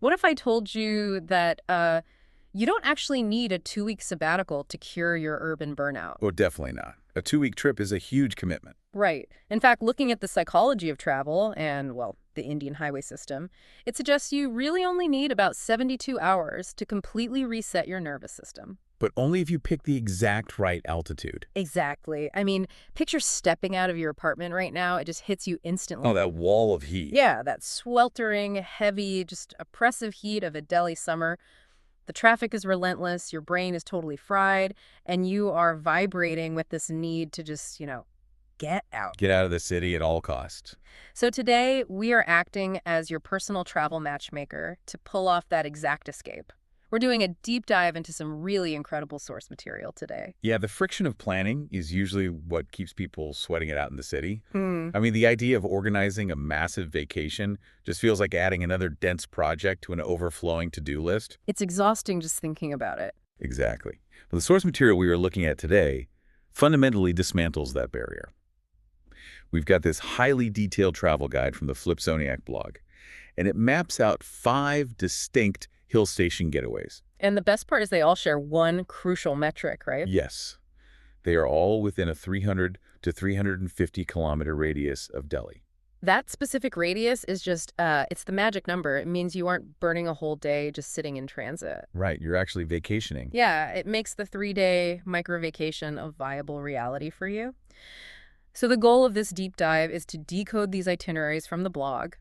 What if I told you that you don't actually need a 2-week sabbatical to cure your urban burnout? Oh, definitely not. A 2-week trip is a huge commitment. Right. In fact, looking at the psychology of travel and, well, the Indian highway system, it suggests you really only need about 72 hours to completely reset your nervous system. But only if you pick the exact right altitude. Exactly. I mean, picture stepping out of your apartment right now. It just hits you instantly. Oh, that wall of heat. Yeah, that sweltering, heavy, just oppressive heat of a Delhi summer. The traffic is relentless, your brain is totally fried, and you are vibrating with this need to just, get out. Get out of the city at all costs. So today, we are acting as your personal travel matchmaker to pull off that exact escape. We're doing a deep dive into some really incredible source material today. Yeah, the friction of planning is usually what keeps people sweating it out in the city. Hmm. I mean, the idea of organizing a massive vacation just feels like adding another dense project to an overflowing to-do list. It's exhausting just thinking about it. Exactly. But the source material we are looking at today fundamentally dismantles that barrier. We've got this highly detailed travel guide from the FlipZoniac blog, and it maps out 5 distinct hill station getaways. And the best part is they all share one crucial metric, right? Yes, they are all within a 300 to 350 kilometer radius of Delhi. That specific radius is just, it's the magic number. It means you aren't burning a whole day just sitting in transit. Right, you're actually vacationing. Yeah, it makes the 3-day micro-vacation a viable reality for you. So the goal of this deep dive is to decode these itineraries from the blog,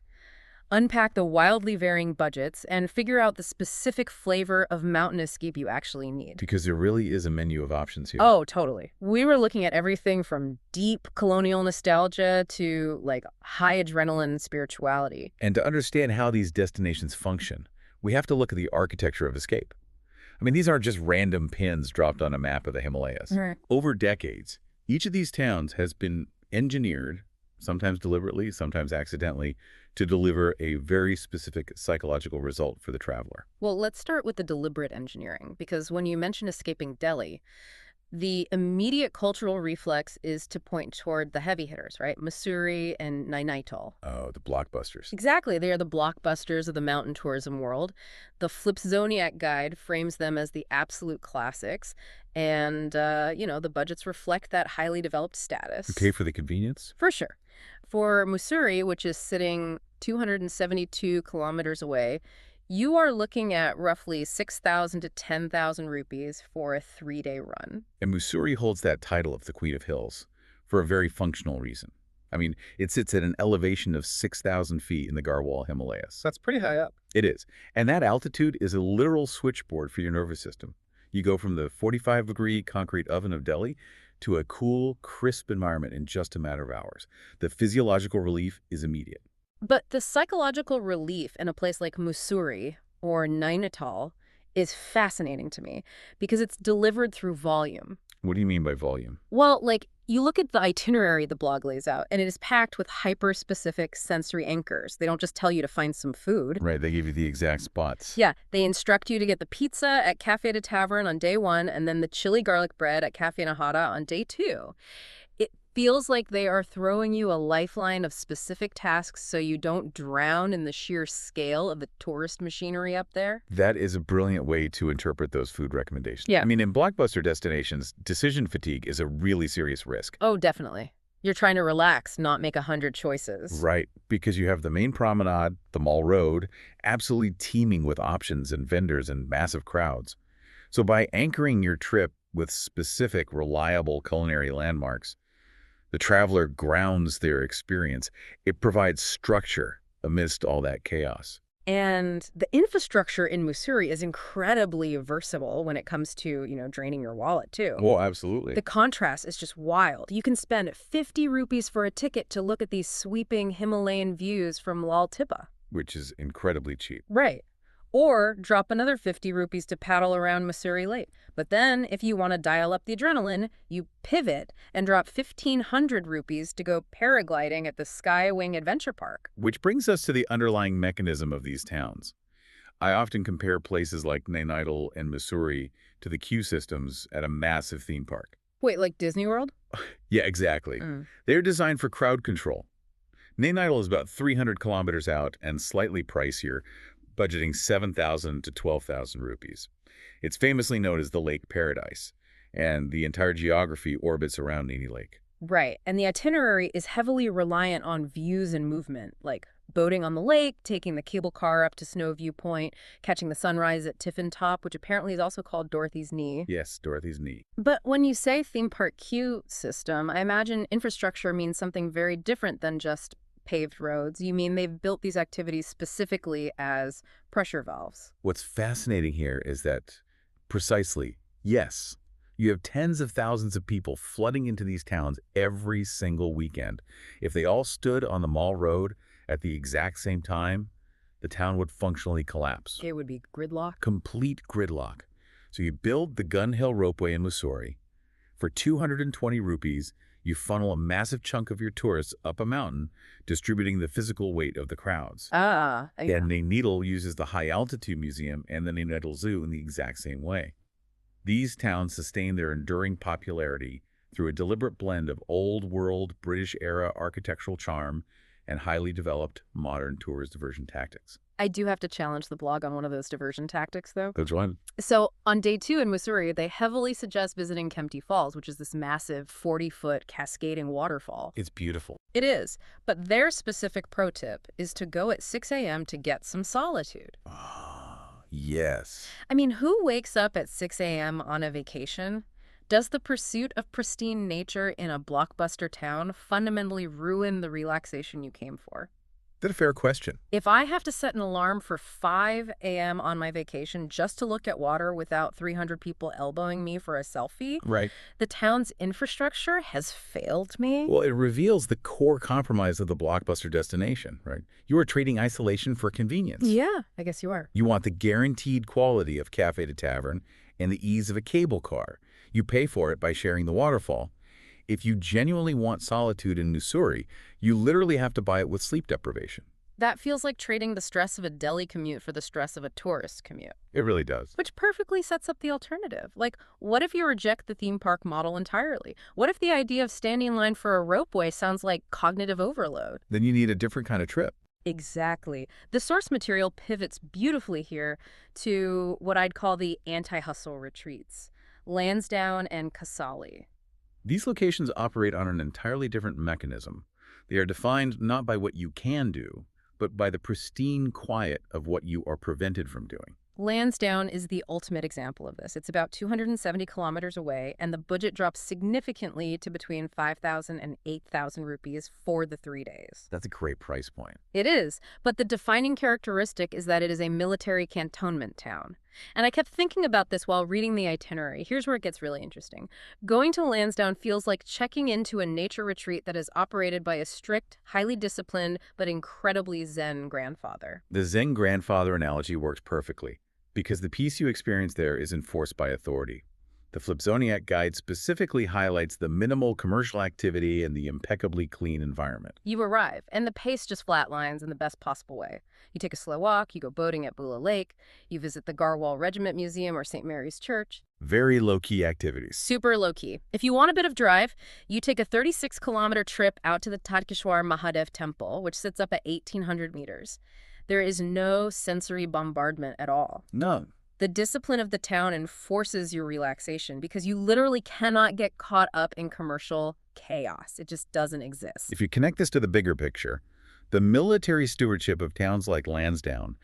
unpack the wildly varying budgets, and figure out the specific flavor of mountain escape you actually need. Because there really is a menu of options here. Oh, totally. We were looking at everything from deep colonial nostalgia to, like, high adrenaline spirituality. And to understand how these destinations function, we have to look at the architecture of escape. I mean, these aren't just random pins dropped on a map of the Himalayas. Right. Over decades, each of these towns has been engineered, sometimes deliberately, sometimes accidentally, to deliver a very specific psychological result for the traveler. Well, let's start with the deliberate engineering, because when you mention escaping Delhi, the immediate cultural reflex is to point toward the heavy hitters, right? Mussoorie and Nainital. Oh, the blockbusters. Exactly. They are the blockbusters of the mountain tourism world. The FlipZoniac guide frames them as the absolute classics. And, the budgets reflect that highly developed status. Okay for the convenience? For sure. For Mussoorie, which is sitting 272 kilometers away, you are looking at roughly 6,000 to 10,000 rupees for a 3-day run. And Mussoorie holds that title of the Queen of Hills for a very functional reason. I mean, it sits at an elevation of 6,000 feet in the Garhwal Himalayas. That's pretty high up. It is. And that altitude is a literal switchboard for your nervous system. You go from the 45-degree concrete oven of Delhi to a cool, crisp environment in just a matter of hours. The physiological relief is immediate. But the psychological relief in a place like Mussoorie or Nainital is fascinating to me because it's delivered through volume. What do you mean by volume? Well, you look at the itinerary the blog lays out, and it is packed with hyper-specific sensory anchors. They don't just tell you to find some food. Right, they give you the exact spots. Yeah, they instruct you to get the pizza at Café de Tavern on day 1 and then the chili garlic bread at Café Nahada on day 2. It feels like they are throwing you a lifeline of specific tasks so you don't drown in the sheer scale of the tourist machinery up there. That is a brilliant way to interpret those food recommendations. Yeah. I mean, in blockbuster destinations, decision fatigue is a really serious risk. Oh, definitely. You're trying to relax, not make 100 choices. Right, because you have the main promenade, the mall road, absolutely teeming with options and vendors and massive crowds. So by anchoring your trip with specific, reliable culinary landmarks, the traveler grounds their experience. It provides structure amidst all that chaos. And the infrastructure in Mussoorie is incredibly versatile when it comes to, draining your wallet, too. Oh, absolutely. The contrast is just wild. You can spend 50 rupees for a ticket to look at these sweeping Himalayan views from Lal Tipa. Which is incredibly cheap. Right. Or drop another 50 rupees to paddle around Mussoorie Lake. But then, if you want to dial up the adrenaline, you pivot and drop 1,500 rupees to go paragliding at the Skywing Adventure Park. Which brings us to the underlying mechanism of these towns. I often compare places like Nainital and Mussoorie to the queue systems at a massive theme park. Wait, like Disney World? Yeah, exactly. They're designed for crowd control. Nainital is about 300 kilometers out and slightly pricier, budgeting 7,000 to 12,000 rupees. It's famously known as the Lake Paradise, and the entire geography orbits around Nini Lake. Right, and the itinerary is heavily reliant on views and movement, like boating on the lake, taking the cable car up to Snow Viewpoint, catching the sunrise at Tiffin Top, which apparently is also called Dorothy's Knee. Yes, Dorothy's Knee. But when you say theme park queue system, I imagine infrastructure means something very different than just paved roads. You mean they've built these activities specifically as pressure valves? What's fascinating here is that, precisely, yes, you have tens of thousands of people flooding into these towns every single weekend. If they all stood on the Mall Road at the exact same time, the town would functionally collapse. It would be gridlock. Complete gridlock. So you build the Gun Hill Ropeway in Mussoorie. For 220 rupees, you funnel a massive chunk of your tourists up a mountain, distributing the physical weight of the crowds. Yeah. And Nainital uses the High Altitude Museum and the Nainital Zoo in the exact same way. These towns sustain their enduring popularity through a deliberate blend of old-world British-era architectural charm and highly developed modern tourist diversion tactics. I do have to challenge the blog on one of those diversion tactics, though. That's one. So on day 2 in Mussoorie, they heavily suggest visiting Kempty Falls, which is this massive 40-foot cascading waterfall. It's beautiful. It is, but their specific pro tip is to go at 6 a.m. to get some solitude. Yes. I mean, who wakes up at 6 a.m. on a vacation? Does the pursuit of pristine nature in a blockbuster town fundamentally ruin the relaxation you came for? That's a fair question. If I have to set an alarm for 5 a.m. on my vacation just to look at water without 300 people elbowing me for a selfie, Right. the town's infrastructure has failed me. Well, it reveals the core compromise of the blockbuster destination, right? You are trading isolation for convenience. Yeah, I guess you are. You want the guaranteed quality of cafe to tavern and the ease of a cable car. You pay for it by sharing the waterfall. If you genuinely want solitude in Mussoorie, you literally have to buy it with sleep deprivation. That feels like trading the stress of a Delhi commute for the stress of a tourist commute. It really does. Which perfectly sets up the alternative. Like, what if you reject the theme park model entirely? What if the idea of standing in line for a ropeway sounds like cognitive overload? Then you need a different kind of trip. Exactly. The source material pivots beautifully here to what I'd call the anti-hustle retreats, Lansdowne and Kasali. These locations operate on an entirely different mechanism. They are defined not by what you can do, but by the pristine quiet of what you are prevented from doing. Lansdowne is the ultimate example of this. It's about 270 kilometers away, and the budget drops significantly to between 5,000 and 8,000 rupees for the 3 days. That's a great price point. It is, but the defining characteristic is that it is a military cantonment town. And I kept thinking about this while reading the itinerary. Here's where it gets really interesting. Going to Lansdowne feels like checking into a nature retreat that is operated by a strict, highly disciplined, but incredibly zen grandfather. The Zen grandfather analogy works perfectly, because the peace you experience there is enforced by authority. The FlipZoniac guide specifically highlights the minimal commercial activity and the impeccably clean environment. You arrive, and the pace just flatlines in the best possible way. You take a slow walk, you go boating at Bula Lake, you visit the Garhwal Regiment Museum or St. Mary's Church. Very low-key activities. Super low-key. If you want a bit of drive, you take a 36-kilometer trip out to the Tadkeshwar Mahadev Temple, which sits up at 1,800 meters. There is no sensory bombardment at all. None. The discipline of the town enforces your relaxation because you literally cannot get caught up in commercial chaos. It just doesn't exist. If you connect this to the bigger picture, the military stewardship of towns like Lansdowne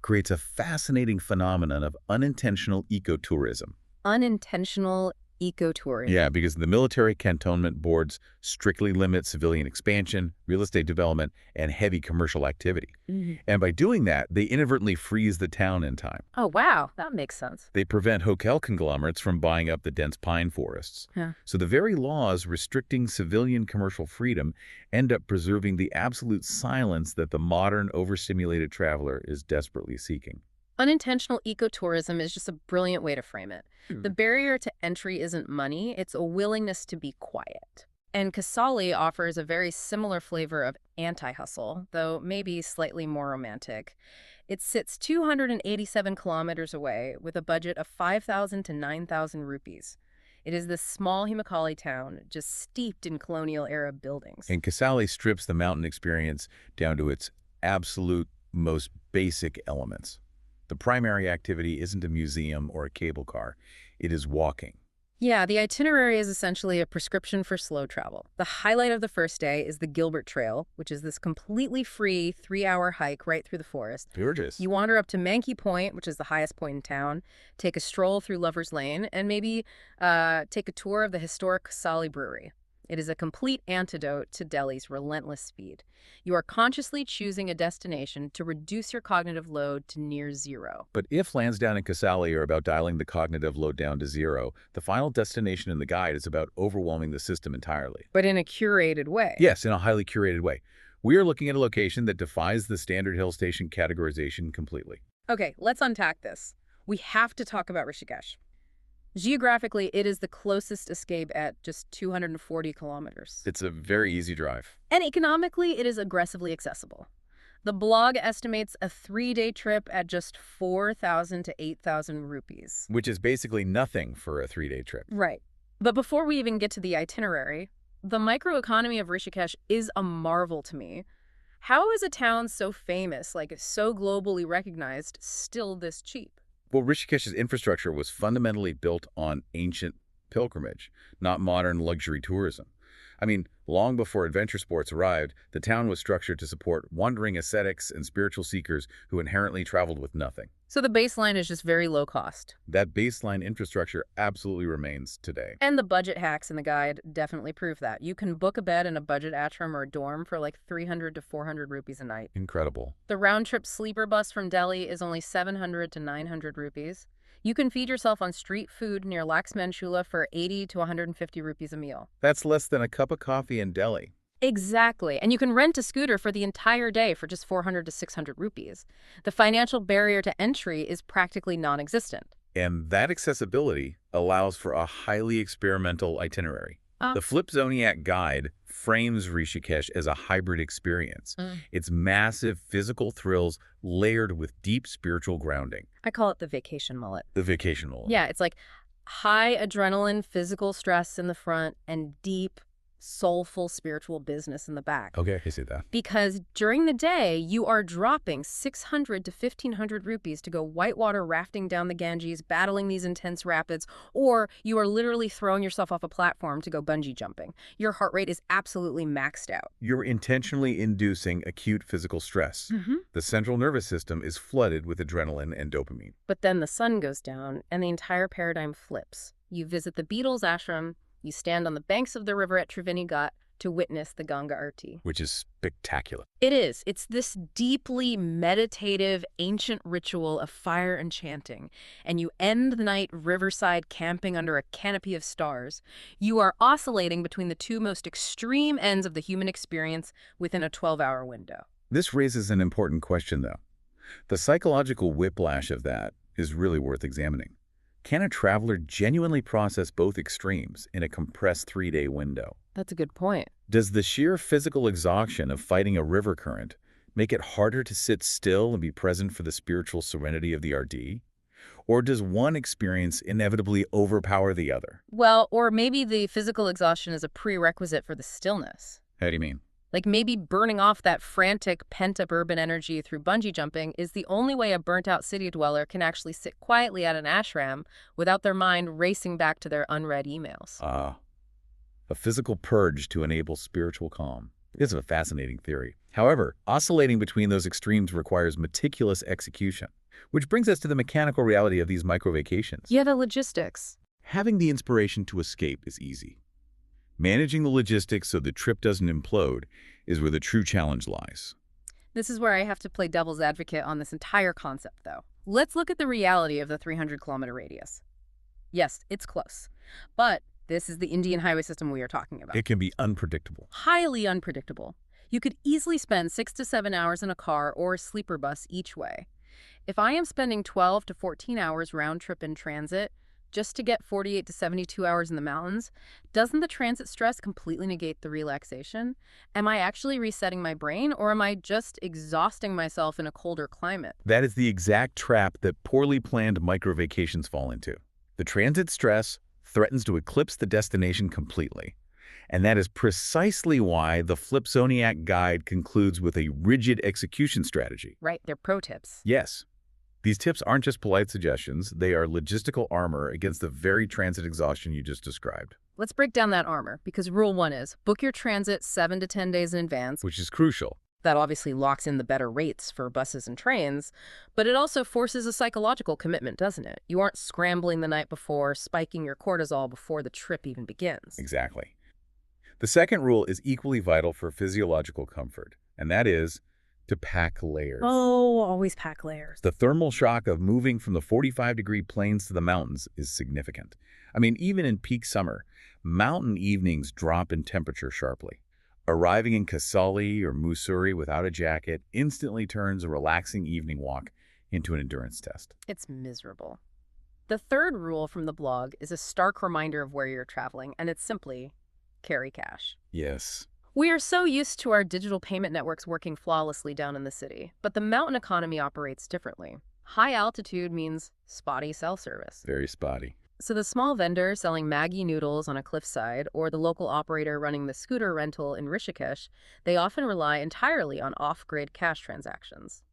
creates a fascinating phenomenon of unintentional ecotourism. Unintentional ecotourism. Yeah, because the military cantonment boards strictly limit civilian expansion, real estate development, and heavy commercial activity. And by doing that, they inadvertently freeze the town in time. Oh, wow. That makes sense. They prevent hotel conglomerates from buying up the dense pine forests. Yeah. So the very laws restricting civilian commercial freedom end up preserving the absolute silence that the modern overstimulated traveler is desperately seeking. Unintentional ecotourism is just a brilliant way to frame it. The barrier to entry isn't money, it's a willingness to be quiet. And Kasali offers a very similar flavor of anti-hustle, though maybe slightly more romantic. It sits 287 kilometers away with a budget of 5,000 to 9,000 rupees. It is this small Himalayan town just steeped in colonial-era buildings. And Kasali strips the mountain experience down to its absolute most basic elements. The primary activity isn't a museum or a cable car. It is walking. Yeah, the itinerary is essentially a prescription for slow travel. The highlight of the first day is the Gilbert Trail, which is this completely free 3-hour hike right through the forest. Gorgeous. You wander up to Mankey Point, which is the highest point in town, take a stroll through Lover's Lane, and maybe take a tour of the historic Kasali Brewery. It is a complete antidote to Delhi's relentless speed. You are consciously choosing a destination to reduce your cognitive load to near zero. But if Lansdowne and Casale are about dialing the cognitive load down to zero, the final destination in the guide is about overwhelming the system entirely. But in a curated way. Yes, in a highly curated way. We are looking at a location that defies the standard hill station categorization completely. Okay, let's unpack this. We have to talk about Rishikesh. Geographically, it is the closest escape at just 240 kilometers. It's a very easy drive. And economically, it is aggressively accessible. The blog estimates a 3-day trip at just 4,000 to 8,000 rupees. Which is basically nothing for a 3-day trip. Right. But before we even get to the itinerary, the microeconomy of Rishikesh is a marvel to me. How is a town so famous, like so globally recognized, still this cheap? Well, Rishikesh's infrastructure was fundamentally built on ancient pilgrimage, not modern luxury tourism. I mean, long before adventure sports arrived, the town was structured to support wandering ascetics and spiritual seekers who inherently traveled with nothing. So the baseline is just very low cost. That baseline infrastructure absolutely remains today. And the budget hacks in the guide definitely prove that. You can book a bed in a budget ashram or a dorm for like 300 to 400 rupees a night. Incredible. The round-trip sleeper bus from Delhi is only 700 to 900 rupees. You can feed yourself on street food near Laxman Chula for 80 to 150 rupees a meal. That's less than a cup of coffee in Delhi. Exactly. And you can rent a scooter for the entire day for just 400 to 600 rupees. The financial barrier to entry is practically non-existent. And that accessibility allows for a highly experimental itinerary. The FlipZoniac guide frames Rishikesh as a hybrid experience. It's massive physical thrills layered with deep spiritual grounding. I call it the vacation mullet. The vacation mullet. Yeah, it's like high adrenaline physical stress in the front and deep soulful spiritual business in the back. Okay, I see that. Because during the day, you are dropping 600 to 1,500 rupees to go whitewater rafting down the Ganges, battling these intense rapids, or you are literally throwing yourself off a platform to go bungee jumping. Your heart rate is absolutely maxed out. You're intentionally inducing acute physical stress. The central nervous system is flooded with adrenaline and dopamine. But then the sun goes down and the entire paradigm flips. You visit the Beatles ashram. You stand on the banks of the river at Triveni Ghat to witness the Ganga Aarti. Which is spectacular. It is. It's this deeply meditative, ancient ritual of fire and chanting. And you end the night riverside camping under a canopy of stars. You are oscillating between the two most extreme ends of the human experience within a 12-hour window. This raises an important question, though. The psychological whiplash of that is really worth examining. Can a traveler genuinely process both extremes in a compressed 3-day window? That's a good point. Does the sheer physical exhaustion of fighting a river current make it harder to sit still and be present for the spiritual serenity of the RD? Or does one experience inevitably overpower the other? Well, or maybe the physical exhaustion is a prerequisite for the stillness. How do you mean? Like maybe burning off that frantic, pent-up urban energy through bungee jumping is the only way a burnt-out city dweller can actually sit quietly at an ashram without their mind racing back to their unread emails. A physical purge to enable spiritual calm. It's a fascinating theory. However, oscillating between those extremes requires meticulous execution, which brings us to the mechanical reality of these micro-vacations. Yeah, the logistics. Having the inspiration to escape is easy. Managing the logistics so the trip doesn't implode is where the true challenge lies. This is where I have to play devil's advocate on this entire concept, though. Let's look at the reality of the 300-kilometer radius. Yes, it's close, but this is the Indian highway system we are talking about. It can be unpredictable. Highly unpredictable. You could easily spend 6 to 7 hours in a car or a sleeper bus each way. If I am spending 12 to 14 hours round trip in transit, just to get 48 to 72 hours in the mountains, doesn't the transit stress completely negate the relaxation? Am I actually resetting my brain, or am I just exhausting myself in a colder climate? That is the exact trap that poorly planned micro-vacations fall into. The transit stress threatens to eclipse the destination completely. And that is precisely why the FlipZoniac guide concludes with a rigid execution strategy. Right, they're pro tips. Yes, these tips aren't just polite suggestions, they are logistical armor against the very transit exhaustion you just described. Let's break down that armor, because rule one is book your transit 7 to 10 days in advance. Which is crucial. That obviously locks in the better rates for buses and trains, but it also forces a psychological commitment, doesn't it? You aren't scrambling the night before, spiking your cortisol before the trip even begins. Exactly. The second rule is equally vital for physiological comfort, and that is to pack layers. Oh, always pack layers. The thermal shock of moving from the 45-degree plains to the mountains is significant. I mean, even in peak summer, mountain evenings drop in temperature sharply. Arriving in Kasali or Mussoorie without a jacket instantly turns a relaxing evening walk into an endurance test. It's miserable. The third rule from the blog is a stark reminder of where you're traveling, and it's simply carry cash. Yes. We are so used to our digital payment networks working flawlessly down in the city, but the mountain economy operates differently. High altitude means spotty cell service. Very spotty. So the small vendor selling Maggi noodles on a cliffside or the local operator running the scooter rental in Rishikesh, they often rely entirely on off-grid cash transactions.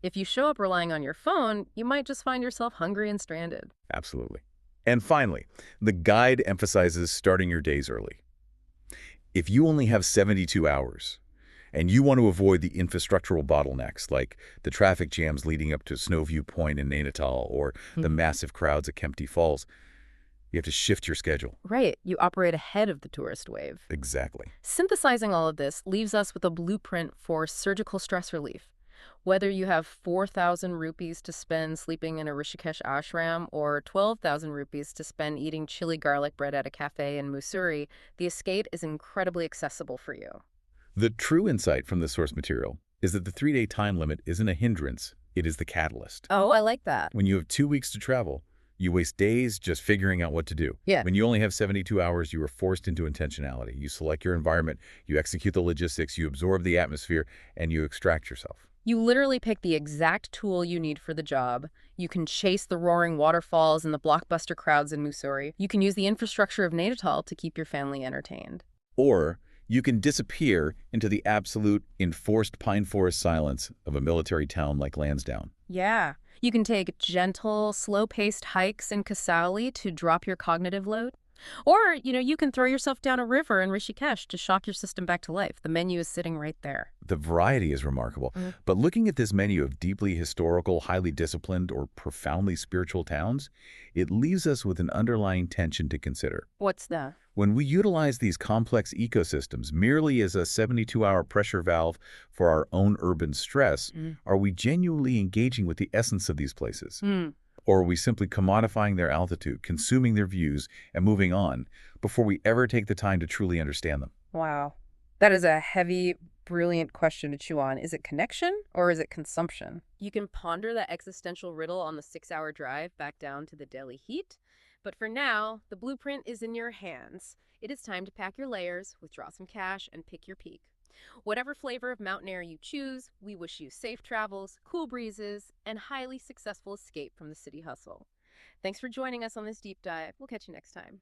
If you show up relying on your phone, you might just find yourself hungry and stranded. Absolutely. And finally, the guide emphasizes starting your days early. If you only have 72 hours, and you want to avoid the infrastructural bottlenecks like the traffic jams leading up to Snowview Point in Nainital or the massive crowds at Kempty Falls, you have to shift your schedule. Right, you operate ahead of the tourist wave. Exactly. Synthesizing all of this leaves us with a blueprint for surgical stress relief. Whether you have 4,000 rupees to spend sleeping in a Rishikesh ashram or 12,000 rupees to spend eating chili garlic bread at a cafe in Mussoorie, the escape is incredibly accessible for you. The true insight from the source material is that the 3-day time limit isn't a hindrance, it is the catalyst. Oh, I like that. When you have 2 weeks to travel, you waste days just figuring out what to do. Yeah. When you only have 72 hours, you are forced into intentionality. You select your environment, you execute the logistics, you absorb the atmosphere, and you extract yourself. You literally pick the exact tool you need for the job. You can chase the roaring waterfalls and the blockbuster crowds in Mussoorie. You can use the infrastructure of Nainital to keep your family entertained. Or you can disappear into the absolute enforced pine forest silence of a military town like Lansdowne. Yeah. You can take gentle, slow-paced hikes in Kasali to drop your cognitive load. Or, you can throw yourself down a river in Rishikesh to shock your system back to life. The menu is sitting right there. The variety is remarkable. But looking at this menu of deeply historical, highly disciplined, or profoundly spiritual towns, it leaves us with an underlying tension to consider. What's that? When we utilize these complex ecosystems merely as a 72-hour pressure valve for our own urban stress, are we genuinely engaging with the essence of these places? Or are we simply commodifying their altitude, consuming their views, and moving on before we ever take the time to truly understand them? Wow. That is a heavy, brilliant question to chew on. Is it connection or is it consumption? You can ponder that existential riddle on the 6-hour drive back down to the Delhi heat. But for now, the blueprint is in your hands. It is time to pack your layers, withdraw some cash, and pick your peak. Whatever flavor of mountain air you choose, we wish you safe travels, cool breezes, and highly successful escape from the city hustle. Thanks for joining us on this deep dive. We'll catch you next time.